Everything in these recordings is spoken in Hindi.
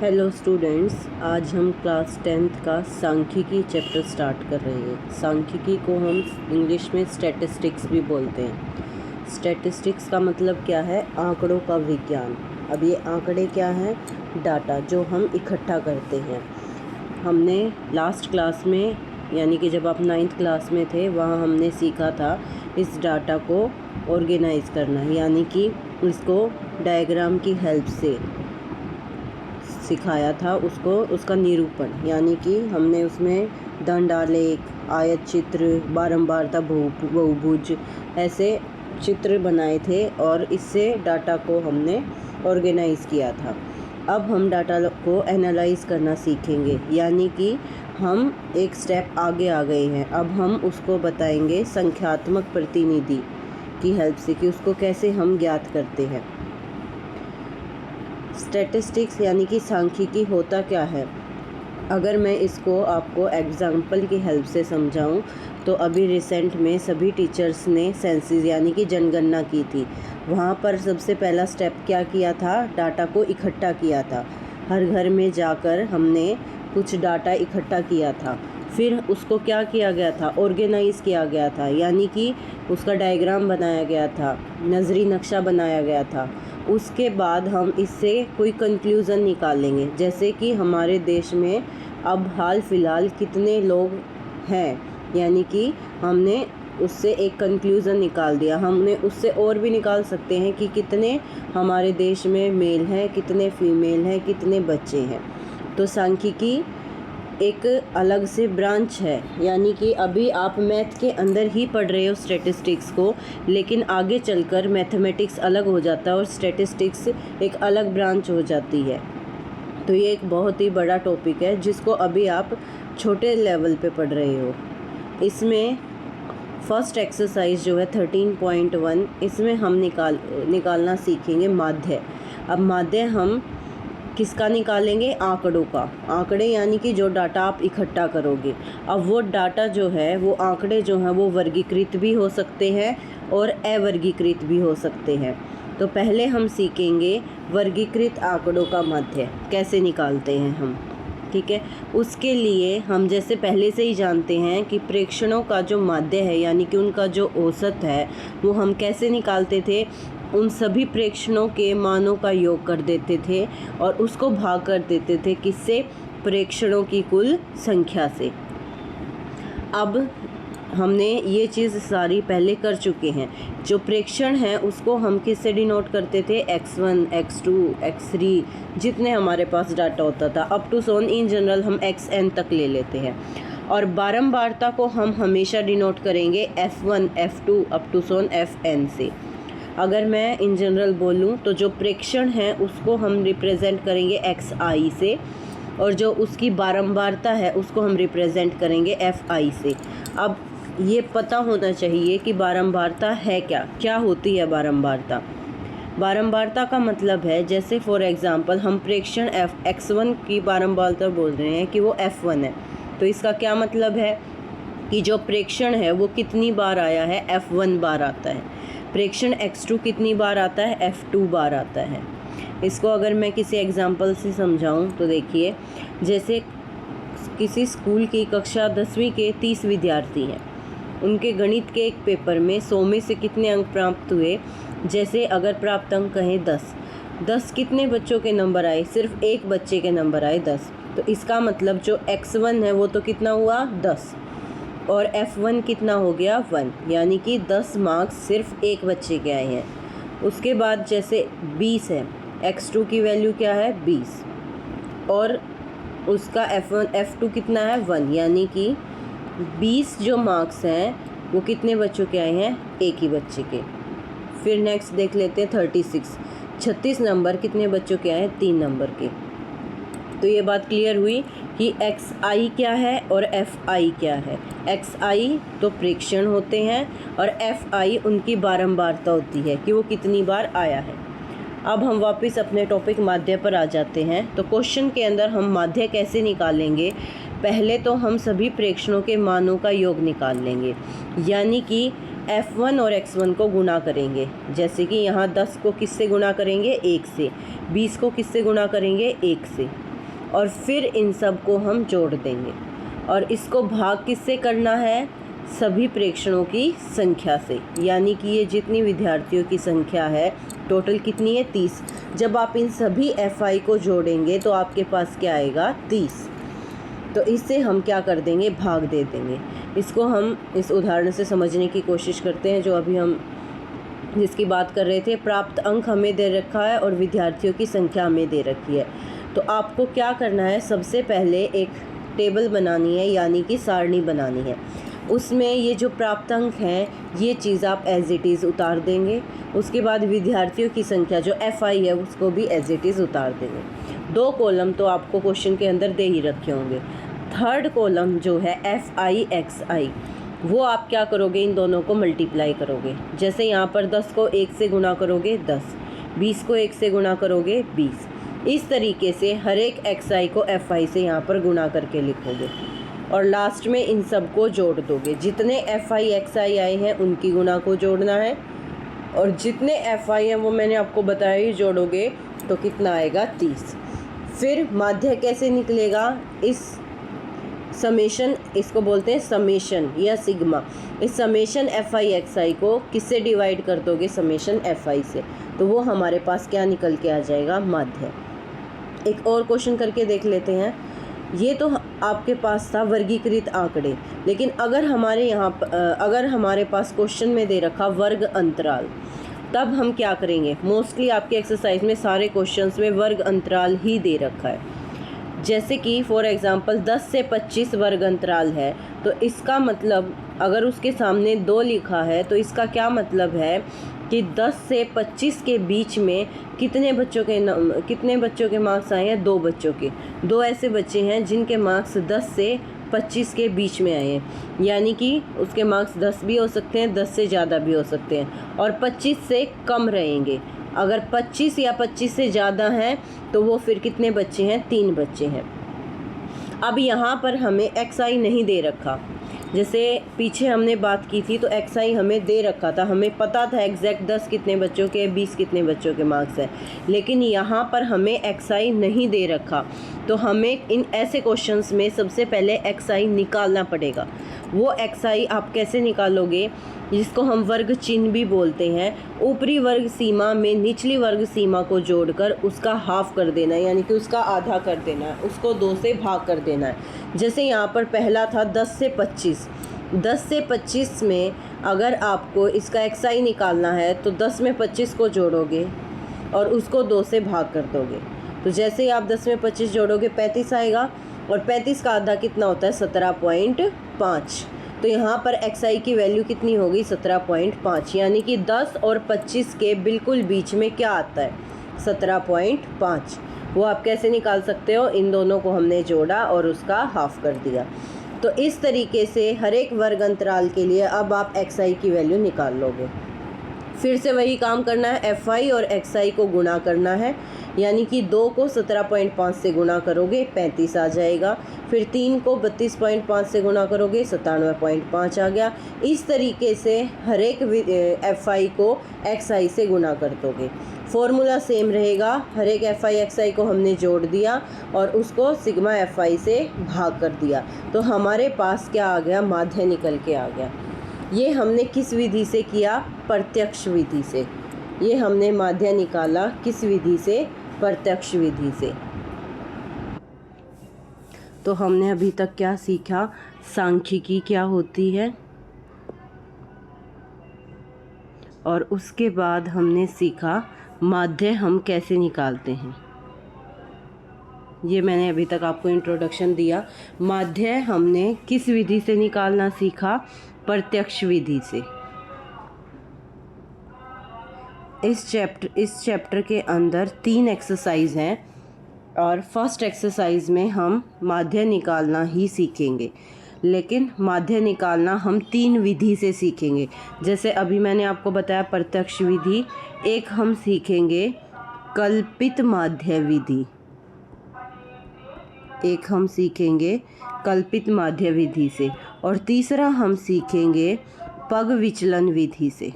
हेलो स्टूडेंट्स, आज हम क्लास 10th का सांख्यिकी चैप्टर स्टार्ट कर रहे हैं। सांख्यिकी को हम इंग्लिश में स्टैटिस्टिक्स भी बोलते हैं। स्टैटिस्टिक्स का मतलब क्या है? आंकड़ों का विज्ञान। अब ये आंकड़े क्या हैं? डाटा जो हम इकट्ठा करते हैं। हमने लास्ट क्लास में, यानी कि जब आप 9th क्लास में थे, वहाँ हमने सीखा था इस डाटा को ऑर्गेनाइज करना, यानी कि इसको डायग्राम की हेल्प से सिखाया था उसका निरूपण, यानी कि हमने उसमें दंड आलेख, आयत चित्र, बारंबारता बहुभुज ऐसे चित्र बनाए थे और इससे डाटा को हमने ऑर्गेनाइज किया था। अब हम डाटा को एनालाइज करना सीखेंगे, यानी कि हम एक स्टेप आगे आ गए हैं। अब हम उसको बताएंगे संख्यात्मक प्रतिनिधि की हेल्प से कि उसको कैसे हम ज्ञात करते हैं। स्टैटिस्टिक्स यानी कि सांख्यिकी होता क्या है? अगर मैं इसको आपको एग्जाम्पल की हेल्प से समझाऊं तो अभी रिसेंट में सभी टीचर्स ने सेंसस यानी कि जनगणना की थी। वहाँ पर सबसे पहला स्टेप क्या किया था? डाटा को इकट्ठा किया था। हर घर में जाकर हमने कुछ डाटा इकट्ठा किया था। फिर उसको क्या किया गया था? ऑर्गेनाइज़ किया गया था, यानी कि उसका डायग्राम बनाया गया था, नज़री नक्शा बनाया गया था। उसके बाद हम इससे कोई कंक्लूज़न निकालेंगे, जैसे कि हमारे देश में अब हाल फिलहाल कितने लोग हैं, यानी कि हमने उससे एक कंक्लूज़न निकाल दिया। हमने उससे और भी निकाल सकते हैं कि कितने हमारे देश में मेल हैं, कितने फीमेल हैं, कितने बच्चे हैं। तो सांख्यिकी एक अलग से ब्रांच है, यानी कि अभी आप मैथ के अंदर ही पढ़ रहे हो स्टैटिस्टिक्स को, लेकिन आगे चलकर मैथमेटिक्स अलग हो जाता है और स्टैटिस्टिक्स एक अलग ब्रांच हो जाती है। तो ये एक बहुत ही बड़ा टॉपिक है जिसको अभी आप छोटे लेवल पे पढ़ रहे हो। इसमें फर्स्ट एक्सरसाइज जो है 13.1, इसमें हम निकालना सीखेंगे माध्य। अब माध्य हम किसका निकालेंगे? आंकड़ों का। आंकड़े यानी कि जो डाटा आप इकट्ठा करोगे। अब वो डाटा जो है, वो आंकड़े जो हैं, वो वर्गीकृत भी हो सकते हैं और अवर्गीकृत भी हो सकते हैं। तो पहले हम सीखेंगे वर्गीकृत आंकड़ों का माध्य कैसे निकालते हैं हम, ठीक है। उसके लिए हम जैसे पहले से ही जानते हैं कि प्रेक्षणों का जो माध्य है, यानी कि उनका जो औसत है, वो हम कैसे निकालते थे? उन सभी प्रेक्षणों के मानों का योग कर देते थे और उसको भाग कर देते थे किससे? प्रेक्षणों की कुल संख्या से। अब हमने ये चीज़ सारी पहले कर चुके हैं। जो प्रेक्षण है उसको हम किससे डिनोट करते थे? x1, x2, x3, जितने हमारे पास डाटा होता था, अप टू सोन इन जनरल हम xn तक ले लेते हैं। और बारंबारता को हम हमेशा डिनोट करेंगे f1, f2 up to Son fn से। अगर मैं इन जनरल बोलूँ तो जो प्रेक्षण है उसको हम रिप्रेजेंट करेंगे xi से, और जो उसकी बारंबारता है उसको हम रिप्रेजेंट करेंगे fi से। अब ये पता होना चाहिए कि बारंबारता है क्या होती है बारंबारता? बारंबारता का मतलब है, जैसे फॉर एग्ज़ाम्पल हम प्रेक्षण x1 की बारंबारता बोल रहे हैं कि वो f1 है, तो इसका क्या मतलब है कि जो प्रेक्षण है वो कितनी बार आया है? f1 बार आता है। प्रेक्षण x2 कितनी बार आता है? f2 बार आता है। इसको अगर मैं किसी एग्जाम्पल से समझाऊं तो देखिए, जैसे किसी स्कूल की कक्षा 10वीं के 30 विद्यार्थी हैं, उनके गणित के एक पेपर में 100 में से कितने अंक प्राप्त हुए? जैसे अगर प्राप्त अंक कहें 10 कितने बच्चों के नंबर आए? सिर्फ एक बच्चे के नंबर आए 10। तो इसका मतलब जो x1 है वो तो कितना हुआ? 10, और f1 कितना हो गया? 1, यानी कि 10 मार्क्स सिर्फ एक बच्चे के आए हैं। उसके बाद जैसे 20 है, x2 की वैल्यू क्या है? 20, और उसका f2 कितना है? 1, यानी कि 20 जो मार्क्स हैं वो कितने बच्चों के आए हैं? एक ही बच्चे के। फिर नेक्स्ट देख लेते हैं 36 नंबर कितने बच्चों के आए हैं? 3 नंबर के। तो ये बात क्लियर हुई कि xi क्या है और fi क्या है। xi तो प्रेक्षण होते हैं और fi उनकी बारंबारता होती है कि वो कितनी बार आया है। अब हम वापस अपने टॉपिक माध्य पर आ जाते हैं। तो क्वेश्चन के अंदर हम माध्य कैसे निकालेंगे? पहले तो हम सभी प्रेक्षणों के मानों का योग निकाल लेंगे, यानी कि f1 और x1 को गुणा करेंगे। जैसे कि यहाँ 10 को किससे गुणा करेंगे? 1 से। 20 को किससे गुणा करेंगे? 1 से। और फिर इन सब को हम जोड़ देंगे। और इसको भाग किससे करना है? सभी प्रेक्षणों की संख्या से, यानी कि ये जितनी विद्यार्थियों की संख्या है टोटल कितनी है? 30। जब आप इन सभी FI को जोड़ेंगे तो आपके पास क्या आएगा? 30। तो इससे हम क्या कर देंगे? भाग दे देंगे। इसको हम इस उदाहरण से समझने की कोशिश करते हैं जो अभी हम जिसकी बात कर रहे थे। प्राप्त अंक हमें दे रखा है और विद्यार्थियों की संख्या हमें दे रखी है। तो आपको क्या करना है? सबसे पहले एक टेबल बनानी है, यानी कि सारणी बनानी है। उसमें ये जो प्राप्त अंक हैं ये चीज़ आप एज इट इज़ उतार देंगे। उसके बाद विद्यार्थियों की संख्या जो FI है उसको भी एज इट इज़ उतार देंगे। 2 कॉलम तो आपको क्वेश्चन के अंदर दे ही रखे होंगे। थर्ड कॉलम जो है FI XI, वो आप क्या करोगे? इन दोनों को मल्टीप्लाई करोगे। जैसे यहाँ पर 10 को 1 से गुणा करोगे 10, 20 को 1 से गुणा करोगे 20। इस तरीके से हर एक XI को FI से यहाँ पर गुणा करके लिखोगे और लास्ट में इन सब को जोड़ दोगे। जितने FI XI आए हैं उनकी गुणा को जोड़ना है और जितने FI हैं वो मैंने आपको बताया ही जोड़ोगे तो कितना आएगा? 30। फिर माध्य कैसे निकलेगा? इस समेशन, इसको बोलते हैं समेशन या सिग्मा। इस समेशन FI XI को किससे डिवाइड कर दोगे? समेशन FI से। तो वो हमारे पास क्या निकल के आ जाएगा? माध्य। एक और क्वेश्चन करके देख लेते हैं। ये तो आपके पास था वर्गीकृत आंकड़े, लेकिन अगर हमारे पास क्वेश्चन में दे रखा वर्ग अंतराल, तब हम क्या करेंगे? मोस्टली आपके एक्सरसाइज में सारे क्वेश्चंस में वर्ग अंतराल ही दे रखा है। जैसे कि फॉर एग्जांपल 10 से 25 वर्ग अंतराल है, तो इसका मतलब अगर उसके सामने 2 लिखा है तो इसका क्या मतलब है कि 10 से 25 के बीच में कितने बच्चों के मार्क्स आए हैं? 2 बच्चों के। 2 ऐसे बच्चे हैं जिनके मार्क्स 10 से 25 के बीच में आए हैं, यानी कि उसके मार्क्स 10 भी हो सकते हैं, 10 से ज़्यादा भी हो सकते हैं और 25 से कम रहेंगे। अगर 25 या 25 से ज़्यादा हैं तो वो फिर कितने बच्चे हैं? 3 बच्चे हैं। अब यहाँ पर हमें XI नहीं दे रखा। जैसे पीछे हमने बात की थी तो XI हमें दे रखा था, हमें पता था एग्जैक्ट 10 कितने बच्चों के, 20 कितने बच्चों के मार्क्स हैं। लेकिन यहाँ पर हमें XI नहीं दे रखा, तो हमें इन ऐसे क्वेश्चंस में सबसे पहले XI निकालना पड़ेगा। वो XI आप कैसे निकालोगे? जिसको हम वर्ग चिन्ह भी बोलते हैं। ऊपरी वर्ग सीमा में निचली वर्ग सीमा को जोड़कर उसका हाफ कर देना है, यानी कि उसका आधा कर देना है, उसको 2 से भाग कर देना है। जैसे यहाँ पर पहला था 10 से 25। 10 से 25 में अगर आपको इसका XI निकालना है तो 10 में 25 को जोड़ोगे और उसको 2 से भाग कर दोगे। तो जैसे ही आप 10 में 25 जोड़ोगे 35 आएगा और 35 का आधा कितना होता है? 17.5। तो यहाँ पर XI की वैल्यू कितनी होगी? 17.5, यानी कि 10 और 25 के बिल्कुल बीच में क्या आता है? 17.5। वो आप कैसे निकाल सकते हो? इन दोनों को हमने जोड़ा और उसका हाफ कर दिया। तो इस तरीके से हर एक वर्ग अंतराल के लिए अब आप XI की वैल्यू निकाल लोगे। फिर से वही काम करना है, FI और XI को गुणा करना है, यानी कि 2 को 17.5 से गुणा करोगे 35 आ जाएगा। फिर 3 को 32.5 से गुणा करोगे 97.5 आ गया। इस तरीके से हर एक FI को XI से गुणा कर दोगे। फॉर्मूला सेम रहेगा, हर एक FI XI को हमने जोड़ दिया और उसको सिग्मा FI से भाग कर दिया, तो हमारे पास क्या आ गया? माध्य निकल के आ गया। ये हमने किस विधि से किया? प्रत्यक्ष विधि से। ये हमने माध्य निकाला किस विधि से? प्रत्यक्ष विधि से। तो हमने अभी तक क्या सीखा? सांख्यिकी क्या होती है, और उसके बाद हमने सीखा माध्य हम कैसे निकालते हैं। ये मैंने अभी तक आपको इंट्रोडक्शन दिया। माध्य हमने किस विधि से निकालना सीखा? प्रत्यक्ष विधि से। इस चैप्टर के अंदर 3 एक्सरसाइज हैं और फर्स्ट एक्सरसाइज में हम माध्य निकालना ही सीखेंगे, लेकिन माध्य निकालना हम 3 विधि से सीखेंगे। जैसे अभी मैंने आपको बताया प्रत्यक्ष विधि, एक हम सीखेंगे कल्पित माध्य विधि, एक हम सीखेंगे कल्पित माध्य विधि से, और तीसरा हम सीखेंगे पग विचलन विधि से।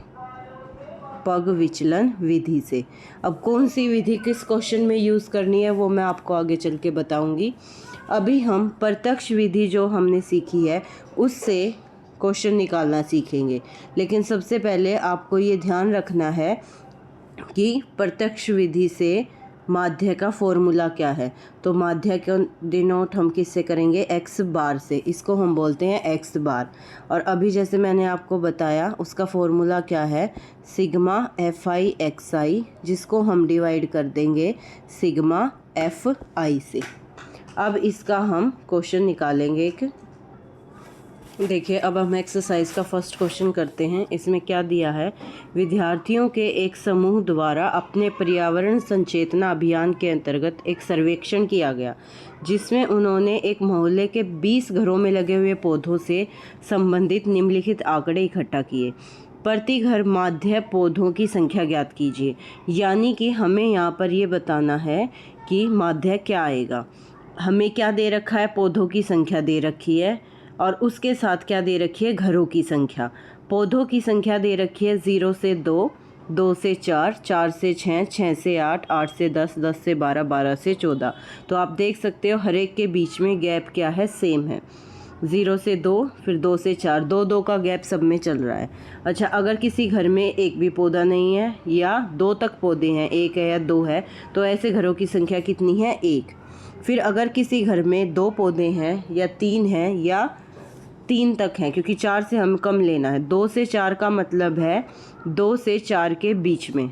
पग विचलन विधि से। अब कौन सी विधि किस क्वेश्चन में यूज़ करनी है वो मैं आपको आगे चल के बताऊंगी। अभी हम प्रत्यक्ष विधि जो हमने सीखी है उससे क्वेश्चन निकालना सीखेंगे, लेकिन सबसे पहले आपको ये ध्यान रखना है कि प्रत्यक्ष विधि से माध्य का फॉर्मूला क्या है। तो माध्य का डिनोट हम किससे करेंगे, एक्स बार से, इसको हम बोलते हैं एक्स बार। और अभी जैसे मैंने आपको बताया उसका फॉर्मूला क्या है, सिग्मा एफ आई एक्स आई, जिसको हम डिवाइड कर देंगे सिग्मा एफ आई से। अब इसका हम क्वेश्चन निकालेंगे एक। देखिए अब हम एक्सरसाइज का फर्स्ट क्वेश्चन करते हैं। इसमें क्या दिया है, विद्यार्थियों के एक समूह द्वारा अपने पर्यावरण संचेतना अभियान के अंतर्गत एक सर्वेक्षण किया गया, जिसमें उन्होंने एक मोहल्ले के 20 घरों में लगे हुए पौधों से संबंधित निम्नलिखित आंकड़े इकट्ठा किए। प्रति घर माध्य पौधों की संख्या ज्ञात कीजिए। यानी कि हमें यहाँ पर ये बताना है कि माध्य क्या आएगा। हमें क्या दे रखा है, पौधों की संख्या दे रखी है और उसके साथ क्या दे रखी है, घरों की संख्या। पौधों की संख्या दे रखी है 0 से 2, 2 से 4, 4 से 6, 6 से 8, 8 से 10, 10 से 12, 12 से 14। तो आप देख सकते हो हर एक के बीच में गैप क्या है, सेम है। 0 से 2, फिर 2 से 4, 2 का गैप सब में चल रहा है। अच्छा, अगर किसी घर में एक भी पौधा नहीं है या 2 तक पौधे हैं, 1 है या 2 है, तो ऐसे घरों की संख्या कितनी है, 1। फिर अगर किसी घर में 2 पौधे हैं या 3 हैं या 3 तक हैं, क्योंकि 4 से हम कम लेना है। 2 से 4 का मतलब है 2 से 4 के बीच में।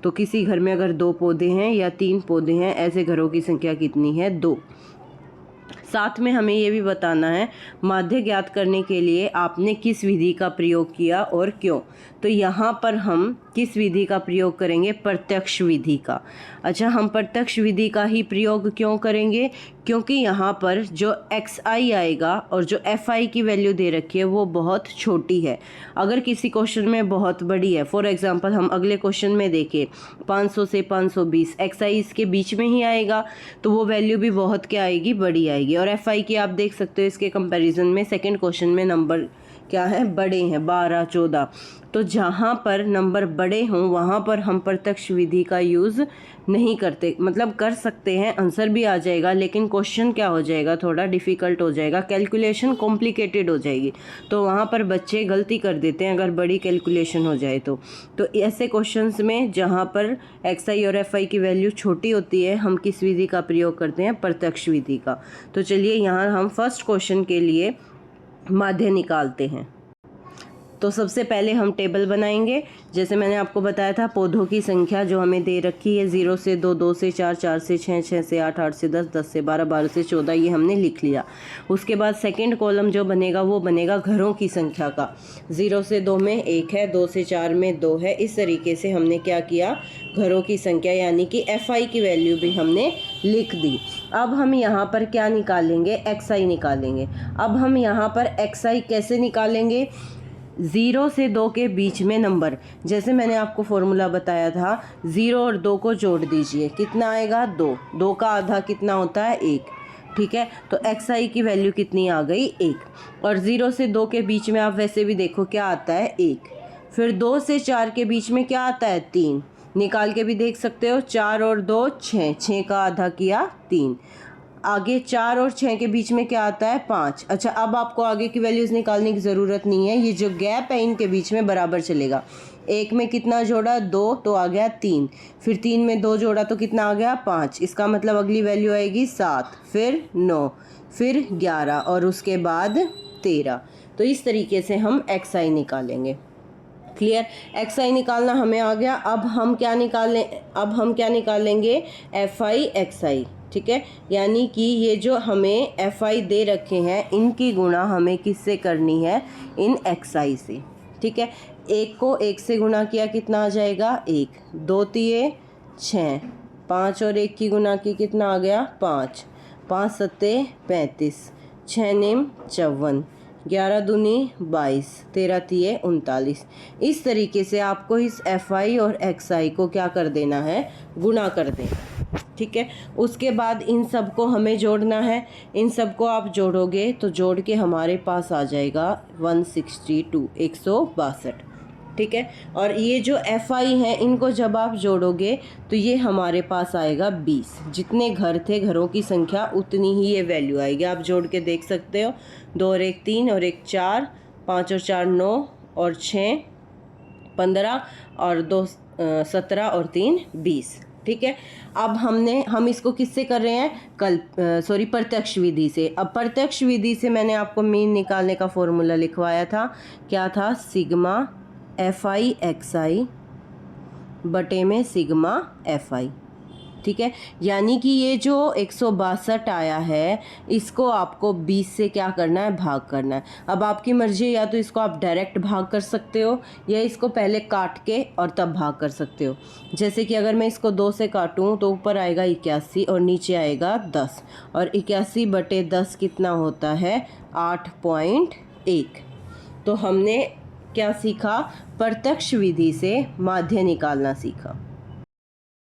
तो किसी घर में अगर 2 पौधे हैं या 3 पौधे हैं, ऐसे घरों की संख्या कितनी है, 2। साथ में हमें ये भी बताना है माध्य ज्ञात करने के लिए आपने किस विधि का प्रयोग किया और क्यों। तो यहाँ पर हम किस विधि का प्रयोग करेंगे, प्रत्यक्ष विधि का। अच्छा, हम प्रत्यक्ष विधि का ही प्रयोग क्यों करेंगे, क्योंकि यहाँ पर जो एक्स आई आएगा और जो एफ आई की वैल्यू दे रखी है वो बहुत छोटी है। अगर किसी क्वेश्चन में बहुत बड़ी है, फॉर एग्जांपल हम अगले क्वेश्चन में देखें 500 से 520, एक्स आई इसके बीच में ही आएगा, तो वो वैल्यू भी बहुत क्या आएगी, बड़ी आएगी। और एफ आई की आप देख सकते हो इसके कंपैरिजन में सेकंड क्वेश्चन में नंबर क्या है, बड़े हैं, 12, 14। तो जहाँ पर नंबर बड़े हों वहाँ पर हम प्रत्यक्ष विधि का यूज़ नहीं करते। मतलब कर सकते हैं, आंसर भी आ जाएगा, लेकिन क्वेश्चन क्या हो जाएगा, थोड़ा डिफ़िकल्ट हो जाएगा, कैलकुलेशन कॉम्प्लिकेटेड हो जाएगी। तो वहाँ पर बच्चे गलती कर देते हैं अगर बड़ी कैलकुलेशन हो जाए तो ऐसे क्वेश्चंस में जहाँ पर एक्स आई और एफ आई की वैल्यू छोटी होती है, हम किस विधि का प्रयोग करते हैं, प्रत्यक्ष विधि का। तो चलिए यहाँ हम फर्स्ट क्वेश्चन के लिए माध्य निकालते हैं। तो सबसे पहले हम टेबल बनाएंगे। जैसे मैंने आपको बताया था, पौधों की संख्या जो हमें दे रखी है 0 से 2, 2 से 4, 4 से 6, 6 से 8, 8 से 10, 10 से 12, 12 से 14, ये हमने लिख लिया। उसके बाद सेकंड कॉलम जो बनेगा वो बनेगा घरों की संख्या का। 0 से 2 में 1 है, 2 से 4 में 2 है। इस तरीके से हमने क्या किया, घरों की संख्या यानी कि एफ आई की वैल्यू भी हमने लिख दी। अब हम यहाँ पर क्या निकालेंगे, एक्स आई निकालेंगे। अब हम यहाँ पर एक्स आई कैसे निकालेंगे, 0 से 2 के बीच में नंबर। जैसे मैंने आपको फॉर्मूला बताया था, 0 और 2 को जोड़ दीजिए, कितना आएगा, 2। 2 का आधा कितना होता है, 1। ठीक है, तो एक्स आई की वैल्यू कितनी आ गई, 1। और 0 से 2 के बीच में आप वैसे भी देखो क्या आता है, 1। फिर 2 से 4 के बीच में क्या आता है, 3। निकाल के भी देख सकते हो, 4 और 2 6, 6 का आधा किया 3। आगे 4 और 6 के बीच में क्या आता है, 5। अच्छा, अब आपको आगे की वैल्यूज़ निकालने की ज़रूरत नहीं है, ये जो गैप है इनके बीच में बराबर चलेगा। 1 में कितना जोड़ा, 2, तो आ गया 3। फिर 3 में 2 जोड़ा तो कितना आ गया, 5। इसका मतलब अगली वैल्यू आएगी 7, फिर 9, फिर 11 और उसके बाद 13। तो इस तरीके से हम एक्स आई निकालेंगे। क्लियर, एक्स आई निकालना हमें आ गया। अब हम क्या निकालेंगे, एफ आई एक्स आई। ठीक है, यानी कि ये जो हमें एफ आई दे रखे हैं इनकी गुणा हमें किससे करनी है, इन एक्स आई से। ठीक है, 1 को 1 से गुणा किया कितना आ जाएगा, 1। 2 तिये 6, 5 और 1 की गुणा की कितना आ गया, 5। 5 सत्ते 35, 6 नेम 54, 11 दूनी 22, 13 तिये 39। इस तरीके से आपको इस एफ आई और एक्स आई को क्या कर देना है, गुणा कर देना। ठीक है, उसके बाद इन सब को हमें जोड़ना है। इन सब को आप जोड़ोगे तो जोड़ के हमारे पास आ जाएगा 162, 162। ठीक है। और ये जो FI है इनको जब आप जोड़ोगे तो ये हमारे पास आएगा 20। जितने घर थे घरों की संख्या उतनी ही ये वैल्यू आएगी। आप जोड़ के देख सकते हो, 2 और 1 3 और 1 4, 5 और 4 9 और 6 15 और 2 17 और 3 20। ठीक है। अब हम इसको किससे कर रहे हैं? प्रत्यक्ष विधि से। अब प्रत्यक्ष विधि से मैंने आपको मीन निकालने का फॉर्मूला लिखवाया था। क्या था? सिग्मा FI XI बटे में सिग्मा FI। ठीक है। यानी कि ये जो 162 आया है इसको आपको 20 से क्या करना है? भाग करना है। अब आपकी मर्जी है, या तो इसको आप डायरेक्ट भाग कर सकते हो या इसको पहले काट के और तब भाग कर सकते हो। जैसे कि अगर मैं इसको 2 से काटूं तो ऊपर आएगा 81 और नीचे आएगा 10, और 81 बटे 10 कितना होता है? 8.1। तो हमने क्या सीखा? प्रत्यक्ष विधि से माध्य निकालना सीखा।